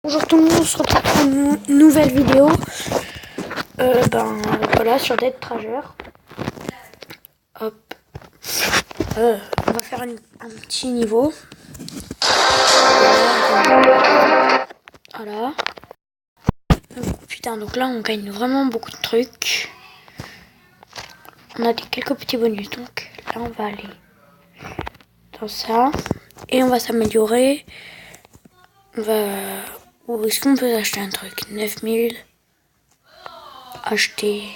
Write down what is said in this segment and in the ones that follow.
Bonjour tout le monde, on se retrouve pour une nouvelle vidéo. Voilà, sur Dead Treasure. Hop. On va faire un petit niveau. Voilà. Putain, donc là on gagne vraiment beaucoup de trucs. On a quelques petits bonus, donc là on va aller dans ça. Et on va s'améliorer. On va... Où est-ce qu'on peut acheter un truc? 9000. Acheter.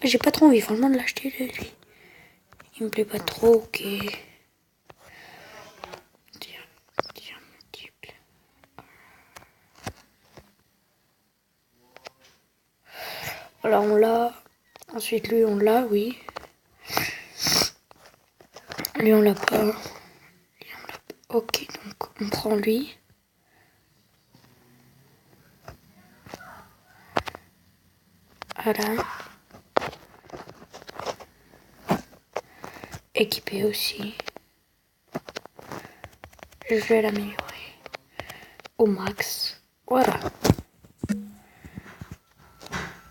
J'ai pas trop envie franchement de l'acheter lui. Il me plaît pas trop, ok. Dire multiple. Voilà, on l'a. Ensuite lui on l'a, oui. Lui on l'a pas. Ok, donc on prend lui. Voilà. Équipé aussi. Je vais l'améliorer au max. Voilà.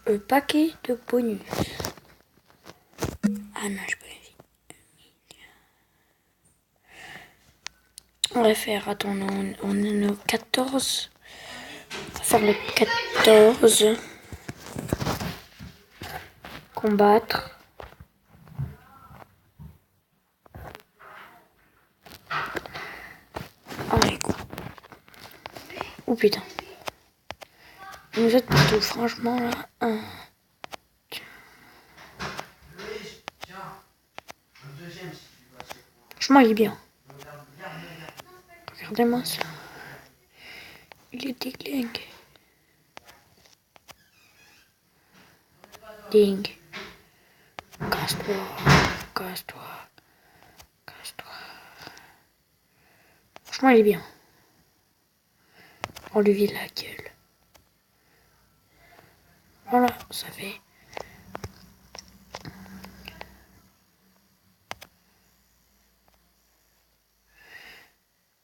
Le paquet de bonus. Ah non, je peux éviter. On va faire, attends, on est au 14. On va faire le 14. Combattre. Allez, go. Oh putain. Vous êtes plutôt franchement là. Franchement, il est bien. Regardez-moi ça. Il est déglingue. Ding. Casse-toi. Casse-toi. Casse-toi. Franchement, il est bien. On lui vide la gueule. Voilà, ça fait.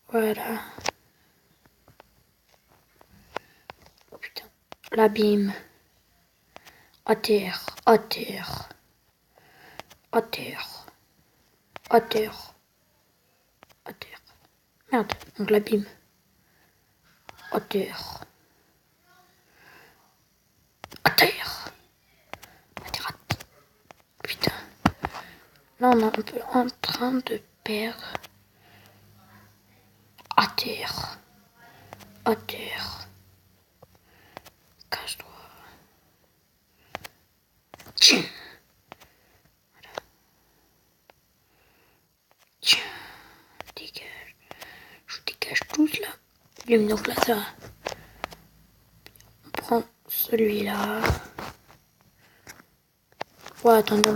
Voilà. Oh putain. L'abîme. À terre. À terre. À terre. À terre. À terre. Merde. Donc l'abîme. À terre. À terre. À terre. Putain. Là, on est un peu en train de perdre. À terre. À terre. Casse-toi. Tiens. Voilà. Tiens. Dégage. Je dégage tous là. Donc là, ça va. On prend celui-là. Ouais, attendez.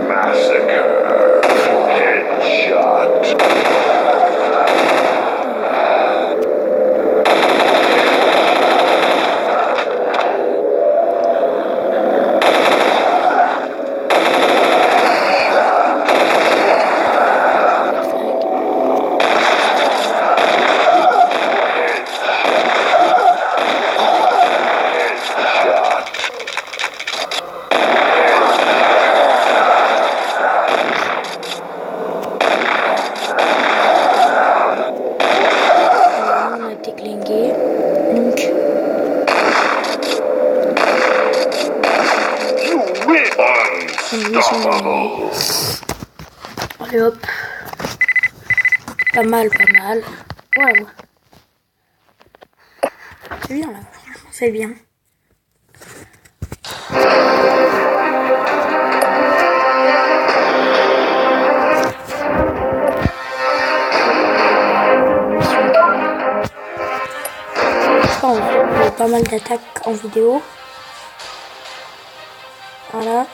Massacre. Headshot. Allez hop. Pas mal, pas mal. Ouais. C'est bien là, franchement c'est bien. On fait pas mal d'attaques en vidéo. Voilà.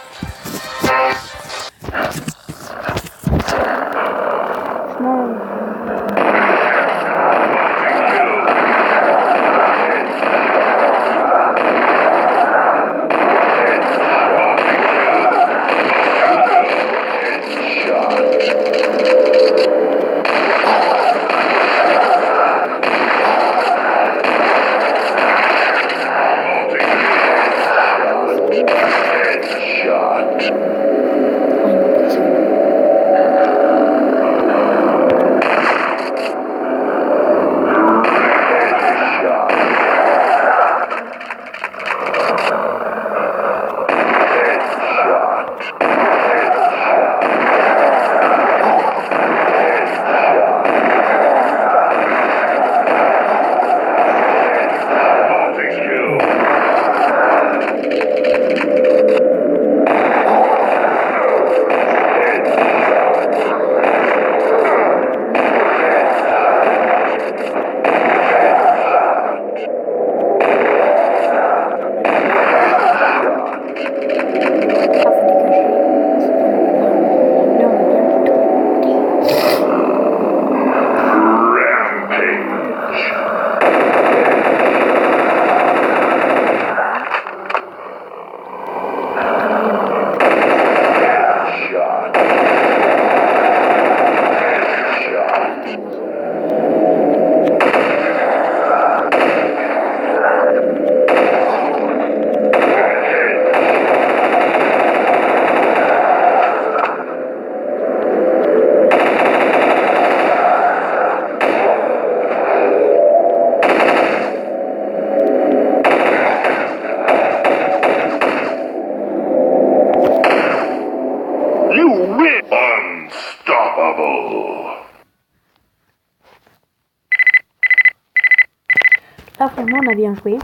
Là, franchement, on a bien joué.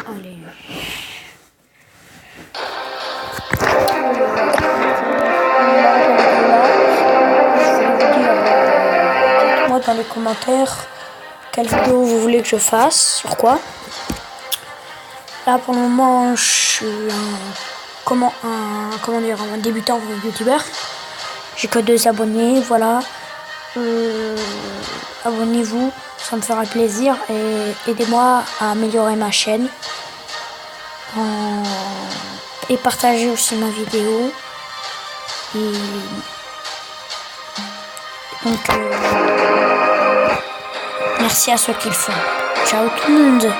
Allez. Dites-moi dans les commentaires quelle vidéo vous voulez que je fasse, sur quoi. Là, pour le moment, je suis un débutant youtubeur. J'ai que 2 abonnés, voilà. Abonnez-vous, ça me fera plaisir et aidez-moi à améliorer ma chaîne et partagez aussi ma vidéo. Et donc merci à ceux qui le font. Ciao tout le monde.